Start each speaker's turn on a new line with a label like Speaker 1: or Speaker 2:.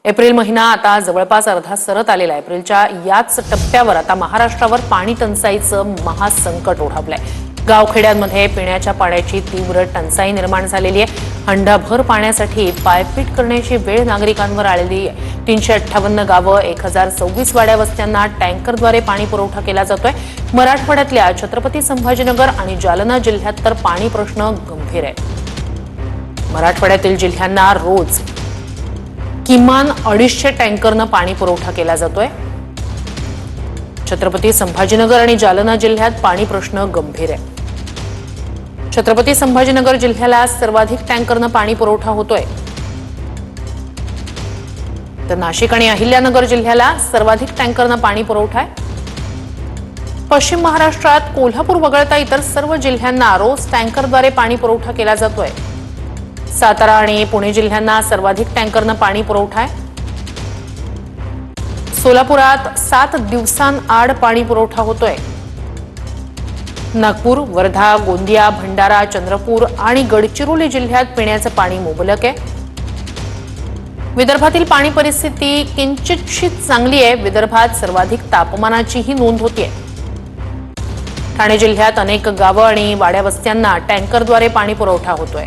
Speaker 1: April महिना आता जवळपास अर्धा सरत आलेला आहे। एप्रिलच्या याच टप्प्यावर आता महाराष्ट्रावर पाणी टंचाईचं महासंकट ओढावलंय। गावखेड्यांमध्ये पिण्याच्या पाण्याची तीव्र टंचाई निर्माण झालेली आहे। हंडाभर पाण्यासाठी पायपीट करण्याची वेळ नागरिकांवर आलेली आहे। 358 गावं 1026 वाड्या वस्त्यांना टँकरद्वारे पाणी पुरवठा केला जातोय। मराठवाड्यातल्या छत्रपती संभाजीनगर आणि जालना जिल्ह्यात तर पाणी प्रश्न गंभीर आहे। मराठवाड्यातील जिल्ह्यांना रोज किमान 250 टँकरनं पाणी पुरवठा केला जातोय। छत्रपती संभाजीनगर आणि जालना जिल्ह्यात पाणी प्रश्न गंभीर आहे। छत्रपती संभाजीनगर जिल्ह्याला सर्वाधिक टँकरनं पाणी पुरवठा होतोय, तर नाशिक आणि अहिल्यानगर जिल्ह्याला सर्वाधिक टँकरनं पाणी पुरवठा आहे। पश्चिम महाराष्ट्रात कोल्हापूर वगळता इतर सर्व जिल्ह्यांना रोज टँकरद्वारे पाणी पुरवठा केला जातोय। सातारा आणि पुणे जिल्ह्यांना सर्वाधिक टँकरनं पाणी पुरवठा आहे। सोलापुरात 7 दिवसांआड पाणी पुरवठा होतोय। नागपूर, वर्धा, गोंदिया, भंडारा, चंद्रपूर आणि गडचिरोली जिल्ह्यात पिण्याचं पाणी मुबलक आहे। विदर्भातील पाणी परिस्थिती किंचितशी चांगली आहे। विदर्भात सर्वाधिक तापमानाचीही नोंद होतीये। ठाणे जिल्ह्यात अनेक गावं आणि वाड्या वस्त्यांना टँकरद्वारे पाणी पुरवठा होतोय।